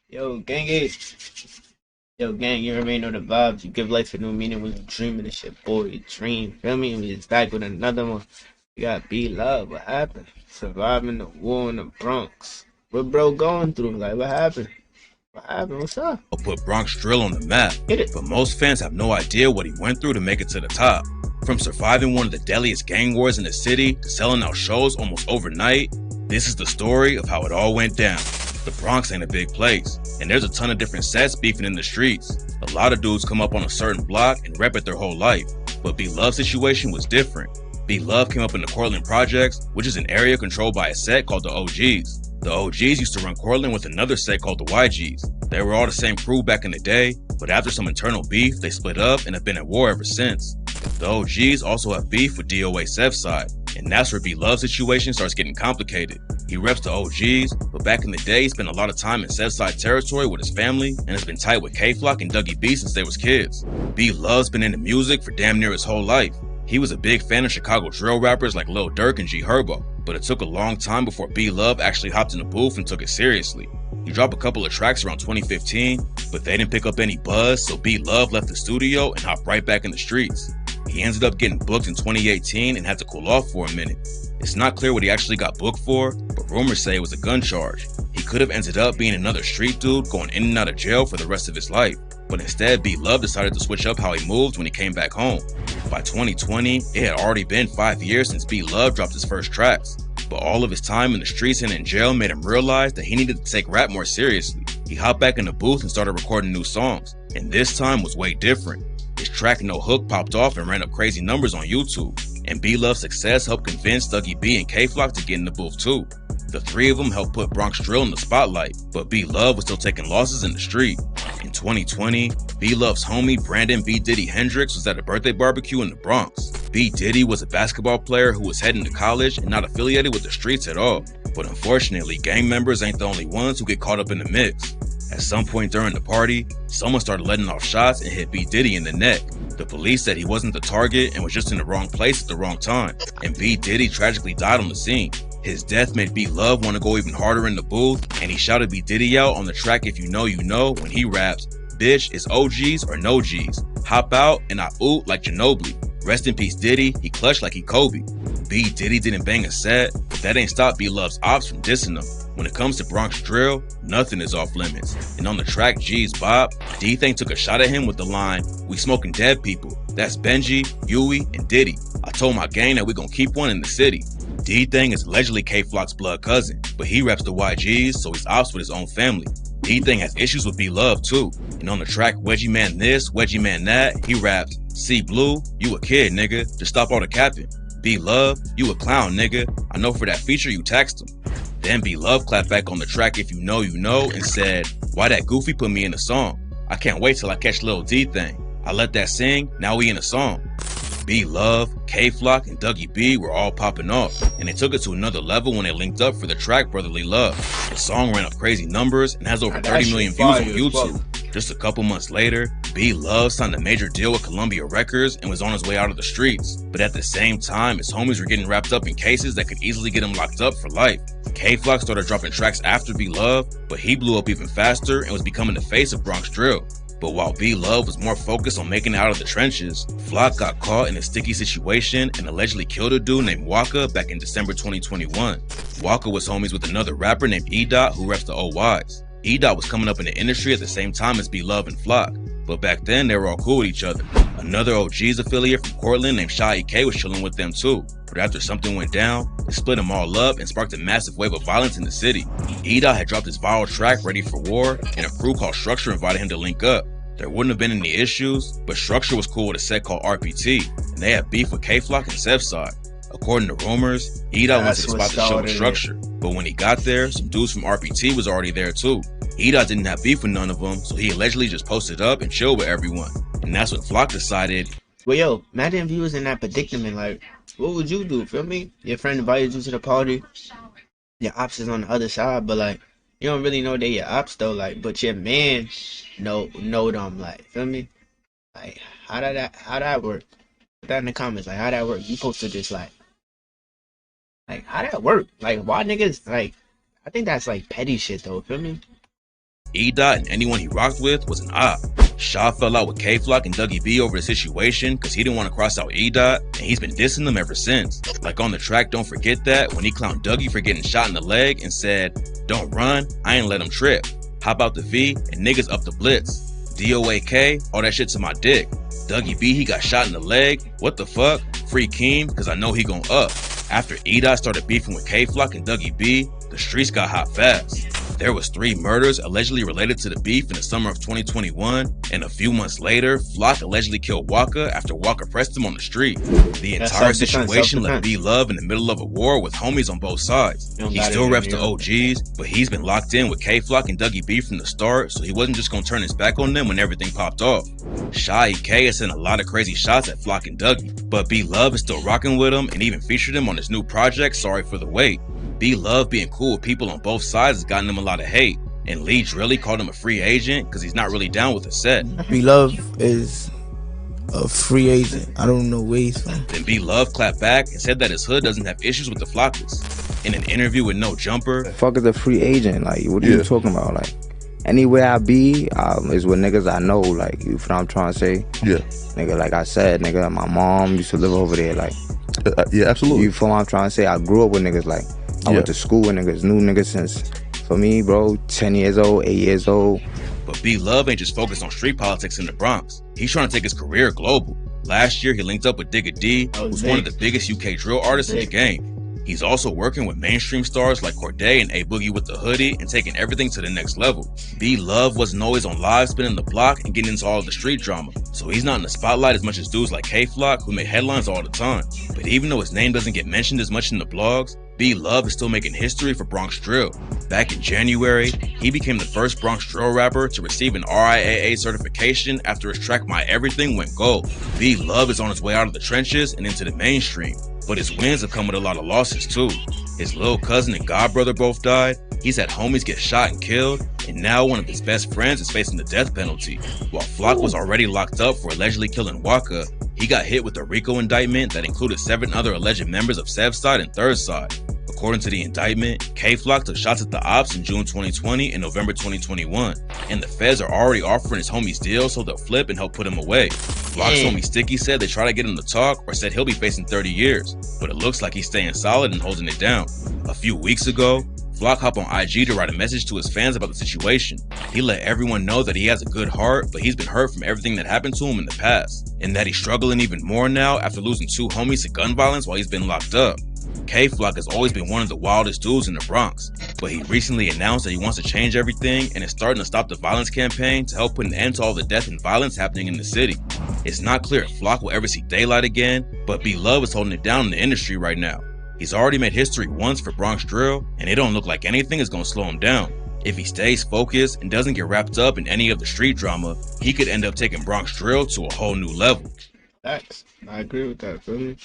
Yo, gang it. Yo, gang, you already know the vibes. You give life a new meaning when you dreaming this shit, boy. Dream, feel me? We just back with another one. You got B Love. What happened? Surviving the war in the Bronx. What bro going through? Like, what happened? What happened? What's up? Put Bronx drill on the map, Hit it. but most fans have no idea what he went through to make it to the top. From surviving one of the deadliest gang wars in the city to selling out shows almost overnight, this is the story of how it all went down. The Bronx ain't a big place, and there's a ton of different sets beefing in the streets. A lot of dudes come up on a certain block and rep it their whole life, but B Love's situation was different. B Love came up in the Cortland Projects, which is an area controlled by a set called the OGs. The OGs used to run Cortland with another set called the YGs. They were all the same crew back in the day, but after some internal beef, they split up and have been at war ever since. The OGs also have beef with DOA Sev's side, and that's where B Love's situation starts getting complicated. He reps the OGs, but back in the day, he spent a lot of time in Sev's side territory with his family and has been tight with K-Flock and Dougie B since they was kids. B Love's been into music for damn near his whole life. He was a big fan of Chicago drill rappers like Lil Durk and G Herbo, but it took a long time before B Love actually hopped in the booth and took it seriously. He dropped a couple of tracks around 2015, but they didn't pick up any buzz, so B Love left the studio and hopped right back in the streets. He ended up getting booked in 2018 and had to cool off for a minute. It's not clear what he actually got booked for, but rumors say it was a gun charge. He could have ended up being another street dude going in and out of jail for the rest of his life, but instead B Love decided to switch up how he moved when he came back home. By 2020, it had already been 5 years since B Love dropped his first tracks, but all of his time in the streets and in jail made him realize that he needed to take rap more seriously. He hopped back in the booth and started recording new songs, and this time was way different. His track No Hook popped off and ran up crazy numbers on YouTube, and B Love's success helped convince Dougie B and K-Flock to get in the booth too. The three of them helped put Bronx drill in the spotlight, but B Love was still taking losses in the street. In 2020, B Love's homie Brandon B Diddy Hendrix was at a birthday barbecue in the Bronx. B Diddy was a basketball player who was heading to college and not affiliated with the streets at all, but unfortunately gang members ain't the only ones who get caught up in the mix. At some point during the party, someone started letting off shots and hit B Diddy in the neck. The police said he wasn't the target and was just in the wrong place at the wrong time, and B Diddy tragically died on the scene. His death made B Love want to go even harder in the booth, and he shouted B Diddy out on the track If You Know You Know when he raps, "Bitch, it's OGs or no G's. Hop out and I oot like Ginobili. Rest in peace Diddy, he clutched like he Kobe." B Diddy didn't bang a set, but that ain't stopped B Love's ops from dissing him. When it comes to Bronx drill, nothing is off limits. And on the track G's Bop, D-Thing took a shot at him with the line, "We smoking dead people. That's Benji, Huey, and Diddy. I told my gang that we gon' keep one in the city." D-Thing is allegedly K-Flock's blood cousin, but he reps the YGs, so he's ops with his own family. D-Thing has issues with B Love too, and on the track Wedgie Man This, Wedgie Man That, he raps, "See Blue, you a kid nigga, just stop all the capping. B Love, you a clown nigga, I know for that feature you taxed him." Then B Love clapped back on the track If You Know You Know and said, "Why that goofy put me in the song? I can't wait till I catch Lil D-Thing. I let that sing, now we in a song." B Love, K-Flock, and Dougie B were all popping off, and they took it to another level when they linked up for the track Brotherly Love. The song ran up crazy numbers and has over 30 million views on YouTube. Just a couple months later, B Love signed a major deal with Columbia Records and was on his way out of the streets. But at the same time, his homies were getting wrapped up in cases that could easily get him locked up for life. K-Flock started dropping tracks after B Love, but he blew up even faster and was becoming the face of Bronx drill. But while B Love was more focused on making it out of the trenches, Flock got caught in a sticky situation and allegedly killed a dude named Waka back in December 2021. Waka was homies with another rapper named E-Dot who reps the OYs. E-Dot was coming up in the industry at the same time as B Love and Flock, but back then they were all cool with each other. Another OG's affiliate from Cortland named Shy EK was chilling with them too, but after something went down, they split them all up and sparked a massive wave of violence in the city. E-Dot had dropped his viral track Ready for War, and a crew called Structure invited him to link up. There wouldn't have been any issues, but Structure was cool with a set called RPT, and they had beef with K-Flock and Sev's side. According to rumors, E-Dot went to the spot to show with Structure, but when he got there, some dudes from RPT was already there too. E-Dot didn't have beef with none of them, so he allegedly just posted up and chilled with everyone. And that's when Flock decided, Well, yo, imagine if you was in that predicament. Like, what would you do? Feel me? Your friend invited you to the party. Your ops is on the other side, but like, you don't really know they your ops though. Like, but your man know them. Like, feel me? Like, how that work? Put that in the comments. Like, how that work? You posted this like how that work? Like, why niggas like? I think that's like petty shit though. Feel me? E-Dot and anyone he rocked with was an op. Shaw fell out with K-Flock and Dougie B over the situation because he didn't want to cross out E-Dot, and he's been dissing them ever since. Like on the track Don't Forget That, when he clowned Dougie for getting shot in the leg and said, "Don't run, I ain't let him trip. How about the V and niggas up the blitz? DOAK, all that shit to my dick. Dougie B, he got shot in the leg. What the fuck? Free Keem, cause I know he gon' up." After E-Dot started beefing with K-Flock and Dougie B, the streets got hot fast. There was 3 murders allegedly related to the beef in the summer of 2021, and a few months later, Flock allegedly killed Waka after Waka pressed him on the street. The entire situation left B Love in the middle of a war with homies on both sides. He still reps the OGs, but he's been locked in with K-Flock and Dougie B from the start, so he wasn't just gonna turn his back on them when everything popped off. Shy K has sent a lot of crazy shots at Flock and Dougie, but B Love is still rocking with him and even featured him on his new project, Sorry for the Wait. B Love being cool with people on both sides has gotten him a lot of hate, and Lee Drilly called him a free agent because he's not really down with the set. B Love is a free agent. I don't know where he's from. Then B Love clapped back and said that his hood doesn't have issues with the Flockas. In an interview with No Jumper, fuck is a free agent? Like, what are you talking about? Like, anywhere I be is with niggas I know. Like, you feel what I'm trying to say? Yeah. Nigga, like I said, nigga, my mom used to live over there. Like, yeah, absolutely. You feel what I'm trying to say? I grew up with niggas. Like, I went to school with niggas, knew niggas since, for me, bro, 10 years old, 8 years old. But B Love ain't just focused on street politics in the Bronx. He's trying to take his career global. Last year, he linked up with Digga D, who's one of the biggest UK drill artists in the game. He's also working with mainstream stars like Cordae and A Boogie with the Hoodie and taking everything to the next level. B Love wasn't always on live spinning the block and getting into all of the street drama, so he's not in the spotlight as much as dudes like K-Flock who make headlines all the time. But even though his name doesn't get mentioned as much in the blogs, B Love is still making history for Bronx drill. Back in January, he became the first Bronx drill rapper to receive an RIAA certification after his track My Everything went gold. B Love is on his way out of the trenches and into the mainstream, but his wins have come with a lot of losses too. His little cousin and godbrother both died, he's had homies get shot and killed, and now one of his best friends is facing the death penalty. While Flock was already locked up for allegedly killing Waka, he got hit with a RICO indictment that included 7 other alleged members of Sev's side and Third side. According to the indictment, K-Flock took shots at the ops in June 2020 and November 2021, and the feds are already offering his homies deals so they'll flip and help put him away. Flock's homie Sticky said they try to get him to talk or said he'll be facing 30 years, but it looks like he's staying solid and holding it down. A few weeks ago, Flock hopped on IG to write a message to his fans about the situation. He let everyone know that he has a good heart, but he's been hurt from everything that happened to him in the past, and that he's struggling even more now after losing 2 homies to gun violence while he's been locked up. K-Flock has always been one of the wildest dudes in the Bronx, but he recently announced that he wants to change everything and is starting to stop the violence campaign to help put an end to all the death and violence happening in the city. It's not clear if Flock will ever see daylight again, but B Love is holding it down in the industry right now. He's already made history once for Bronx drill, and it don't look like anything is gonna slow him down. If he stays focused and doesn't get wrapped up in any of the street drama, he could end up taking Bronx drill to a whole new level. Facts. I agree with that, really.